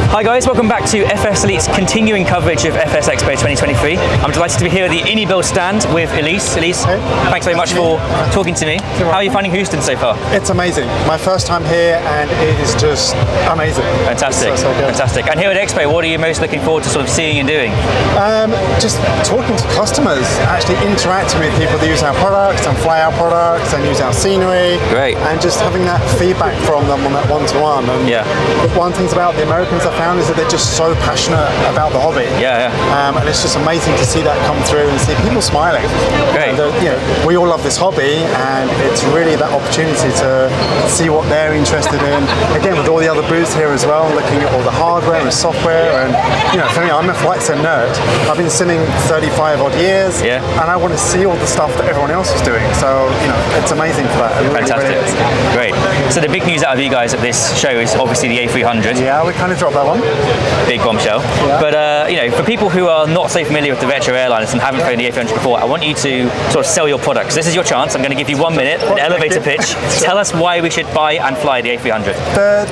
Hi guys, welcome back to FS Elite's continuing coverage of FS Expo 2023. I'm delighted to be here at the iniBuilds stand with Ellise. Ellise, hey. Thanks very much for talking to me. How are you finding Houston so far? It's amazing. My first time here and it is just amazing. Fantastic, so fantastic. And here at Expo, what are you most looking forward to sort of seeing and doing? Just talking to customers, actually interacting with people that use our products and fly our products and use our scenery. Great. And just having that feedback from them on that one-to-one. And one thing about the Americans I found is that they're just so passionate about the hobby. And it's just amazing to see that come through and see people smiling. Great. We all love this hobby and it's really that opportunity to see what they're interested in. Again, with all the other booths here as well, looking at all the hardware and software. And for me, I'm a flight sim nerd. I've been simming 35 odd years and I want to see all the stuff that everyone else is doing. So, it's amazing for that. Fantastic. Great. So the big news out of you guys at this show is obviously the A300. Yeah, we kind of dropped that one. Big bombshell. Yeah. But for people who are not so familiar with the retro airliners and haven't flown the A300 before, I want you to sort of sell your products. This is your chance. I'm going to give you 1 minute, an elevator pitch. Tell us why we should buy and fly the A300.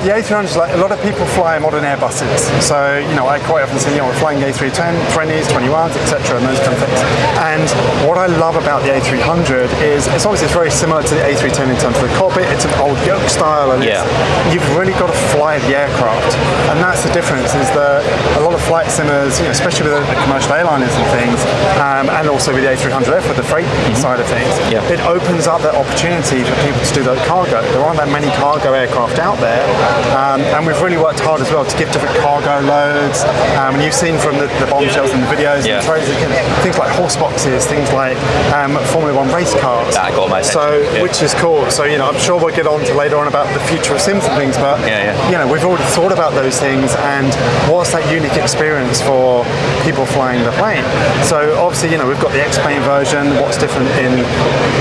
The A300 is like a lot of people fly modern Airbuses. So, I quite often see, we're flying A310, 20s, 21s, etc. and those kind of things. And what I love about the A300 is it's obviously very similar to the A310 in terms of the cockpit. It's an old yoke style and you've really got to fly the aircraft. And that's the difference, is that a lot of flight simmers, especially with the commercial airliners and things, and also with the A300F with the freight side of things, it opens up that opportunity for people to do that cargo. There aren't that many cargo aircraft out there, and we've really worked hard as well to give different cargo loads. And you've seen from the bombshells and the videos, and things like horse boxes, things like Formula One race cars. That got my attention. Which is cool. So I'm sure we'll get on to later on about the future of sims and things, but we've already thought about those things and what's that unique experience for people flying the plane. So obviously, we've got the X-Plane version. What's different in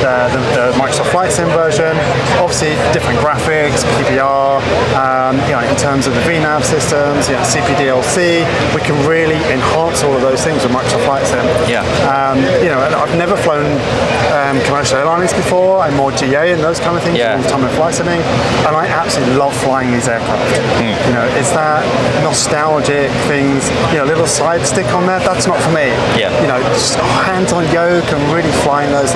the Microsoft Flight Sim version? Obviously, different graphics, PBR. In terms of the VNAV systems, CPDLC, we can really enhance all of those things with Microsoft Flight Sim. And I've never flown commercial airliners before, and more GA and those kind of things. All the time in flight simming, and I absolutely love flying these aircraft. It's that nostalgic things. A little side stick on there. That's not for me. Just hands on yoke and really flying those.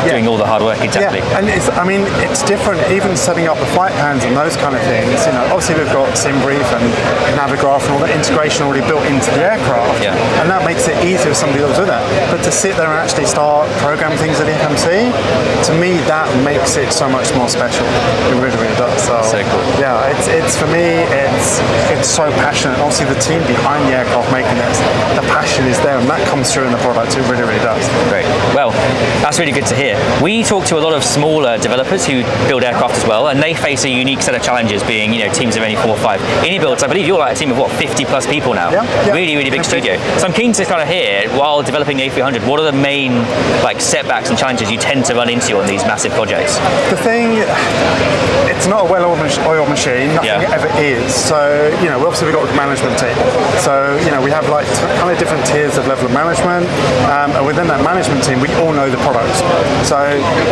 Doing all the hard work, exactly. And it's different. Even setting up the flight plans and those kind of things. Obviously we've got SimBrief and Navigraph and all that integration already built into the aircraft, and that makes it easier for somebody else to do that. But to sit there and actually start programming things at FMC, to me that makes it so much more special. It really, really does. So cool. Yeah, it's for me, it's so passionate. Obviously the team behind the aircraft making this, the passion is there, and that comes through in the product. It really, really does. Great. Well, that's really good to hear. We talk to a lot of smaller developers who build aircraft as well, and they face a unique set of challenges, being teams of only 4 or 5. iniBuilds, I believe you're like a team of 50 plus people now. Really, really big studio. So I'm keen to kind of hear, while developing the A300, what are the main setbacks and challenges you tend to run into on these massive projects? The thing, it's not a well-oiled machine. Nothing ever is. So obviously we've got a management team. So we have kind of different tiers of level of management, and within that management team, we all know the products. So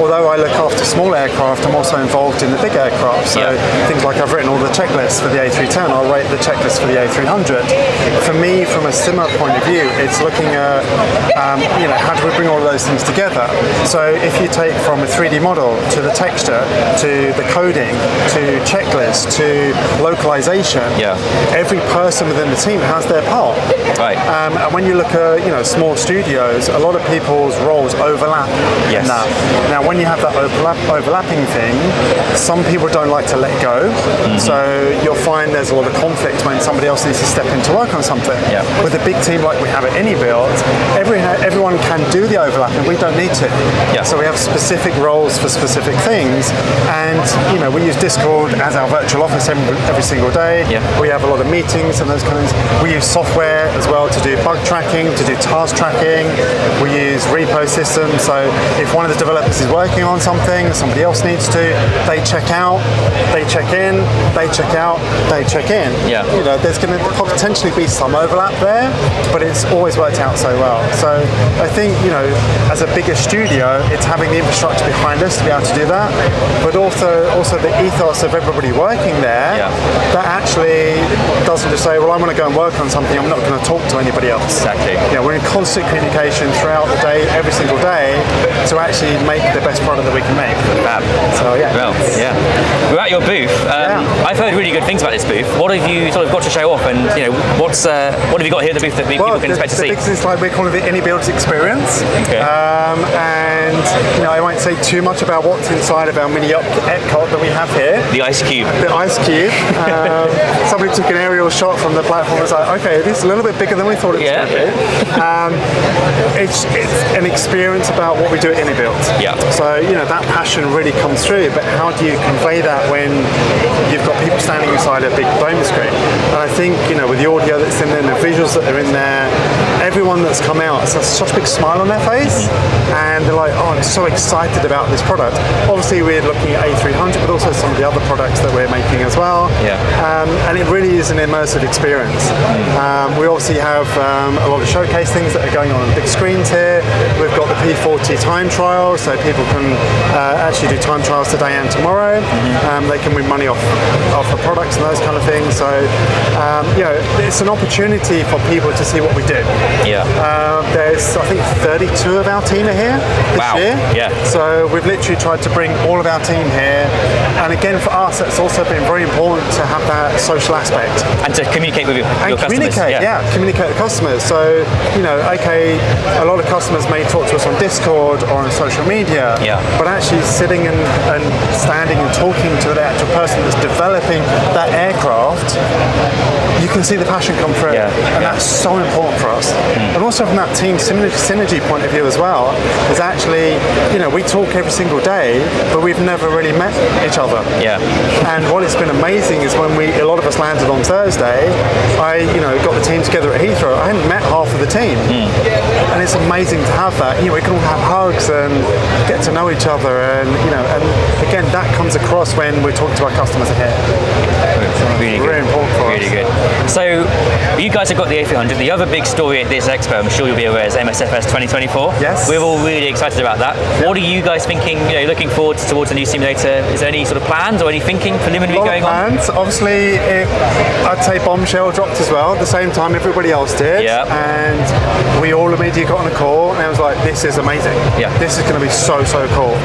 although I look after small aircraft, I'm also involved in the big aircraft. So things like I've written all the checklists for the A310, I'll write the checklist for the A300. For me, from a simmer point of view, it's looking at how do we bring all of those things together. So if you take from a 3D model to the texture to the coding to checklist to localization, every person within the team has their part. Right. And when you look at small studios, a lot of people's roles overlap in that. Now when you have that overlapping thing, some people don't like to let go. So you'll find there's a lot of conflict when somebody else needs to step in to work on something. With a big team like we have at iniBuilds, everyone can do the overlapping. We don't need to. So we have specific roles for specific things, and we use Discord as our virtual office every single day. We have a lot of meetings and those kind of things. We use software as well to do bug tracking, to do task tracking. We use repo systems. So if one of the developers is working on something, somebody else needs to, they check out, they check in, they check out, they check in. There's going to potentially be some overlap there, but it's always worked out so well. So I think as a bigger studio, it's having the infrastructure behind us to be able to do that, but also the ethos of everybody working there that actually doesn't just say, well, I'm going to go and work on something, I'm not going to talk to anybody else. Exactly. We're in constant communication throughout the day, every single day, to actually make the best product that we can make. So yeah. Well, yeah. We're at your booth. I've heard really good things about this booth. What have you sort of got to show off, and what have you got here at the booth that people can expect to see? It's like we're calling it the iniBuilds experience. Okay. And I won't say too much about what's inside of our mini Epcot that we have here. The ice cube. The ice cube. Somebody took an aerial shot from the platform and was like, okay, this is a little bit bigger than we thought it was going to be. It's an experience about what we do at iniBuilds. Yeah. So, that passion really comes through, but how do you convey that when you've got people standing inside a big dome screen? And I think, with the audio that's in there, and the visuals that are in there, everyone that's come out has such a big smile on their face, and they're like, oh, I'm so excited about this product. Obviously, we're looking at A300, but also some of the other products that we're making as well. Yeah. And it really is an immersive experience. We obviously have a lot of showcase things that are going on big screens here. We've got the P40 time trial, so people can actually do time trials today and tomorrow. They can win money off the products and those kind of things. So, it's an opportunity for people to see what we do. Yeah. There's, I think, 32 of our team are here this year. Yeah. So we've literally tried to bring all of our team here. And again, for us, it's also been very important to have that social aspect. And to communicate with your customers. Communicate with customers. So, okay, a lot of customers may talk to us on Discord or on social media, but actually sitting and standing and talking to the actual person that's developing that aircraft, you can see the passion come through. And that's so important for us. And also from that team synergy point of view as well, is actually, we talk every single day, but we've never really met each other. And what has been amazing is when a lot of us landed on Thursday, I got the team together at Heathrow. I hadn't met half of the team, and it's amazing to have that. We can all have hugs and get to know each other, and and again, that comes across when we're talking to our customers here. Really good. Really important for us. Really good. So you guys have got the A300. The other big story at this expo, I'm sure you'll be aware, is MSFS 2024. Yes. We're all really excited about that. What are you guys thinking? Looking forward towards a new simulator. Is there any sort of plans or any thinking preliminary going on? Obviously, I'd say bombshell dropped as well at the same time everybody else did. And we all immediately got on a call, and I was like, this is amazing. This is going to be so cool.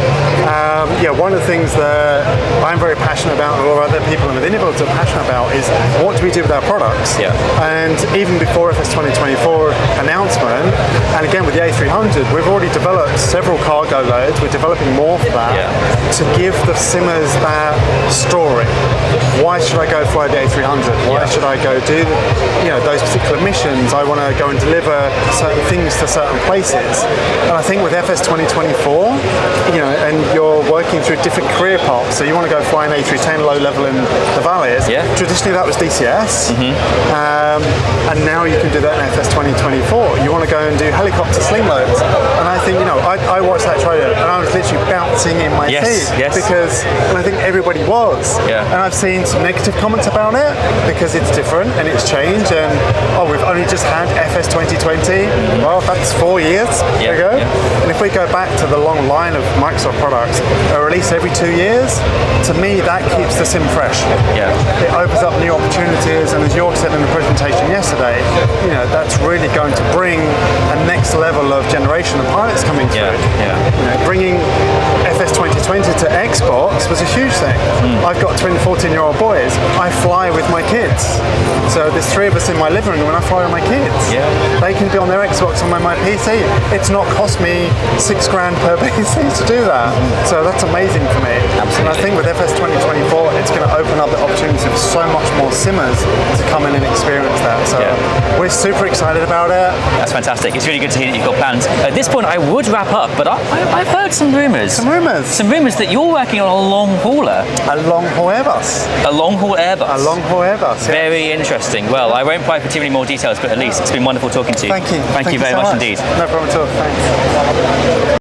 One of the things that I'm very passionate about, and a lot of other people in the iniBuilds are passionate about, is what do we do with our products? And even before FS 2024 announcement, and again with the A300, we've already developed several cargo loads. We're developing more for that to give the simmers that story. Why should I go fly the A300? Why should I go do those particular missions? I want to go and deliver certain things to certain places. And I think with FS 2024, and you're working through different career paths. So you want to go fly an A310 low level in the valleys. Traditionally that was DCS. And now you can do that in FS 2024. You want to go and do helicopter sling loads. And I think, I watched that trailer and I was literally bouncing in my seat because, and I think everybody was. And I've seen some negative comments about it because it's different and it's changed, and we've only just had FS 2020. Well, that's 4 years ago. And if we go back to the long line of Microsoft products, a release every 2 years, to me that keeps the sim fresh. It opens up new opportunities, and as York said in the presentation yesterday, that's really going to bring a next level of generation of pilots coming through. Bringing FS 2020 to Xbox was a huge thing. I've got twin 14-year-old boys. I fly with my kids. So there's 3 of us in my living room when I fly with my kids. They can be on their Xbox on my PC. It's not cost me $6 grand per PC to do that. So that's amazing for me. And I think with FS 2024, it's going to open up the opportunity for so much more simmers to come in and experience that. So we're super excited about it. That's fantastic. It's really good to hear that you've got plans. At this point, I would wrap up, but I've heard some rumours. Some rumours that you're working on a long hauler. A long haul Airbus. A long haul Airbus. A long haul Airbus. Very interesting. Well, I won't pry for too many more details, but at least it's been wonderful talking to you. Thank you. Thank you very much indeed. No problem at all. Thanks.